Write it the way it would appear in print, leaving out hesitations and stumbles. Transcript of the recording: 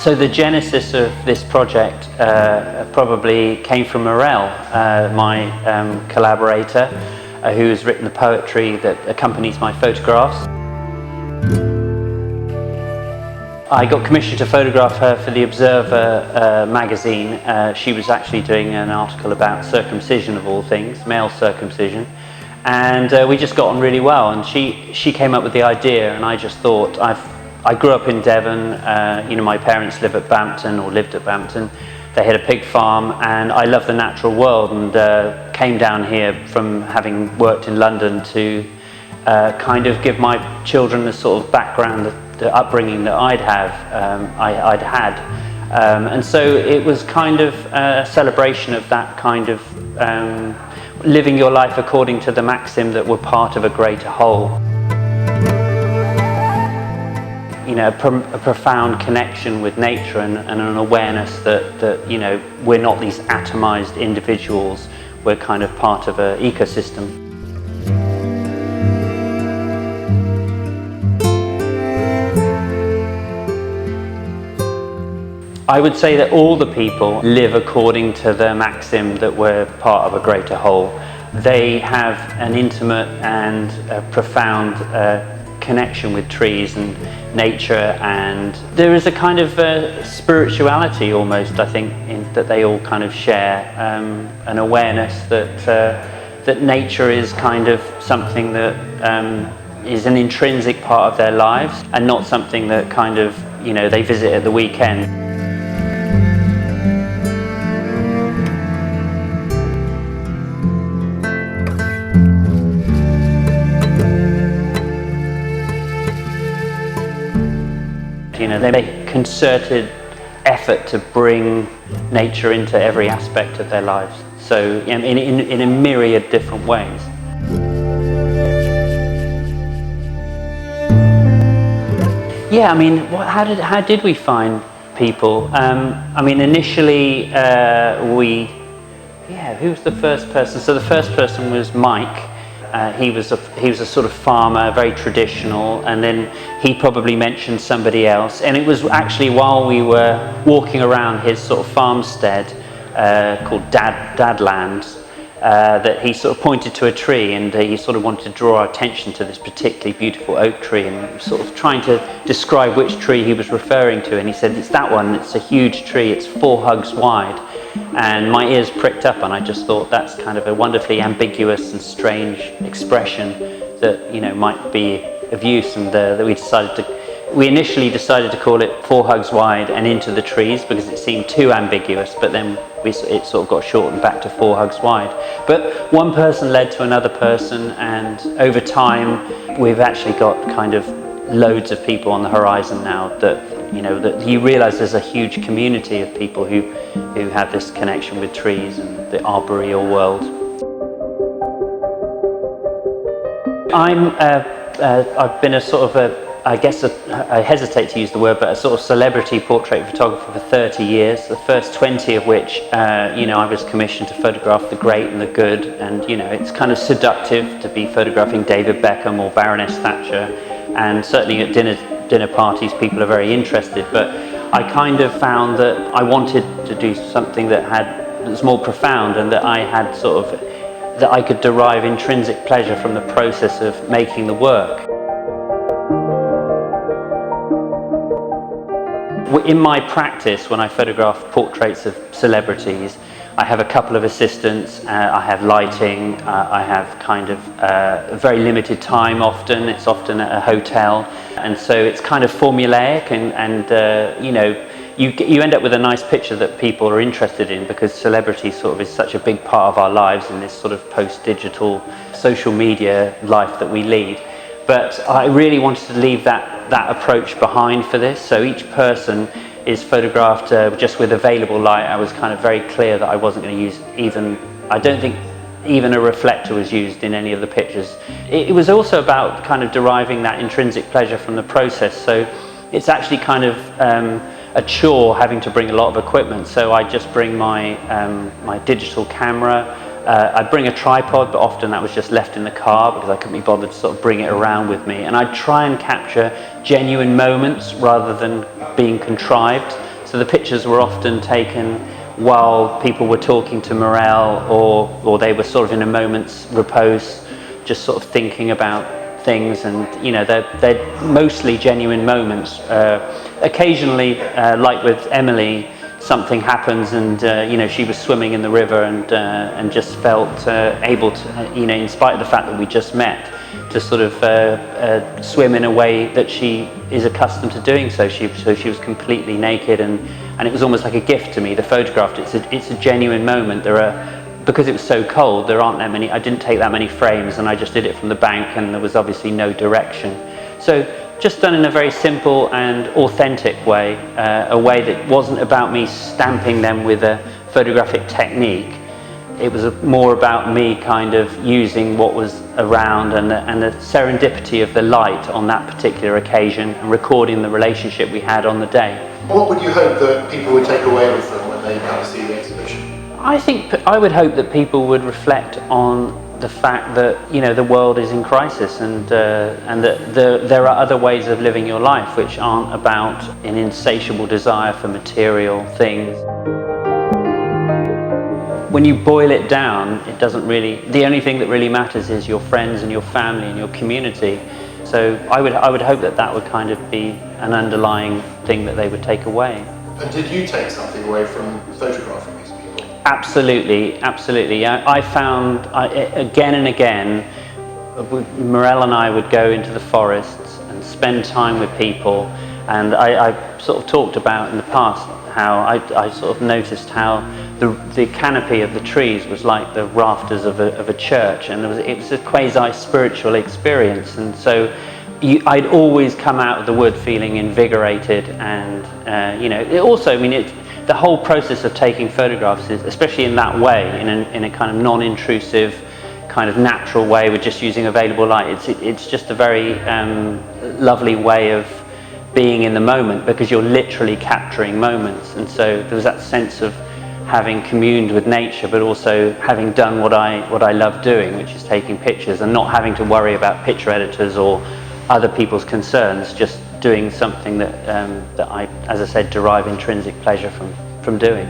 So the genesis of this project probably came from Mireille, my collaborator, who has written the poetry that accompanies my photographs. I got commissioned to photograph her for the Observer magazine. She was actually doing an article about circumcision of all things, male circumcision, and we just got on really well. And she came up with the idea, and I just thought, I grew up in Devon. You know, my parents live at Bampton, or lived at Bampton. They had a pig farm, and I love the natural world, and came down here from having worked in London to kind of give my children the sort of background, the upbringing that I'd had. And so it was kind of a celebration of that kind of living your life according to the maxim that we're part of a greater whole. You know, a profound connection with nature and an awareness that you know, we're not these atomized individuals, we're kind of part of an ecosystem. I would say that all the people live according to the maxim that we're part of a greater whole. They have an intimate and profound connection with trees and nature, and there is a kind of spirituality almost, I think, that they all kind of share, an awareness that nature is kind of something that is an intrinsic part of their lives, and not something that kind of, you know, they visit at the weekend. You know, they make concerted effort to bring nature into every aspect of their lives. So in a myriad different ways. Yeah, I mean, how did we find people? I mean, initially who was the first person? So the first person was Mike. He was a sort of farmer, very traditional, and then he probably mentioned somebody else. And it was actually while we were walking around his sort of farmstead called Dadland that he sort of pointed to a tree, and he sort of wanted to draw our attention to this particularly beautiful oak tree, and sort of trying to describe which tree he was referring to. And he said, "It's that one, it's a huge tree, it's 4 hugs wide." And my ears pricked up, and I just thought that's kind of a wonderfully ambiguous and strange expression that, you know, might be of use, and that we initially decided to call it 4 hugs wide and into the trees, because it seemed too ambiguous, but then it sort of got shortened back to 4 hugs wide. But one person led to another person, and over time we've actually got kind of loads of people on the horizon now that, you know, that you realize there's a huge community of people who have this connection with trees and the arboreal world. I've been a sort of I hesitate to use the word, but a sort of celebrity portrait photographer for 30 years, the first 20 of which, you know, I was commissioned to photograph the great and the good, and, you know, it's kind of seductive to be photographing David Beckham or Baroness Thatcher, and certainly at dinner parties people are very interested, but I kind of found that I wanted to do something that was more profound, and that I had sort of, that I could derive intrinsic pleasure from the process of making the work. In my practice, when I photograph portraits of celebrities, I have a couple of assistants, I have lighting, I have kind of very limited time often, it's often at a hotel, and so it's kind of formulaic, and you know, you end up with a nice picture that people are interested in, because celebrity sort of is such a big part of our lives in this sort of post-digital social media life that we lead. But I really wanted to leave that approach behind for this, so each person is photographed just with available light. I was kind of very clear that I wasn't going to use I don't think even a reflector was used in any of the pictures. It was also about kind of deriving that intrinsic pleasure from the process, so it's actually kind of a chore having to bring a lot of equipment. So I just bring my digital camera. I'd bring a tripod, but often that was just left in the car because I couldn't be bothered to sort of bring it around with me. And I'd try and capture genuine moments rather than being contrived. So the pictures were often taken while people were talking to Mireille, or they were sort of in a moment's repose, just sort of thinking about things. And you know, they're mostly genuine moments. Occasionally, like with Emily, something happens, and you know, she was swimming in the river and just felt able to, you know, in spite of the fact that we just met, to sort of swim in a way that she is accustomed to doing. So she was completely naked, and it was almost like a gift to me. The photograph, it's a genuine moment. Because it was so cold, there aren't that many. I didn't take that many frames, and I just did it from the bank, and there was obviously no direction. So just done in a very simple and authentic way, a way that wasn't about me stamping them with a photographic technique. It was more about me kind of using what was around and the serendipity of the light on that particular occasion, and recording the relationship we had on the day. What would you hope that people would take away with them when they come to see the exhibition? I would hope that people would reflect on the fact that, you know, the world is in crisis, and that there are other ways of living your life which aren't about an insatiable desire for material things. When you boil it down, it doesn't really, the only thing that really matters is your friends and your family and your community. So I would hope that that would kind of be an underlying thing that they would take away. And did you take something away from photographing these people? Absolutely, absolutely. I found, again and again, Mireille and I would go into the forests and spend time with people, and I sort of talked about in the past how I sort of noticed how the canopy of the trees was like the rafters of a church, and it was a quasi-spiritual experience. And so I'd always come out of the wood feeling invigorated, and you know, it also, I mean, the whole process of taking photographs is, especially in that way, in a kind of non-intrusive, kind of natural way, with just using available light, it's just a very lovely way of being in the moment, because you're literally capturing moments. And so there was that sense of having communed with nature, but also having done what I love doing, which is taking pictures, and not having to worry about picture editors or other people's concerns, just doing something that I, as I said, derive intrinsic pleasure from doing.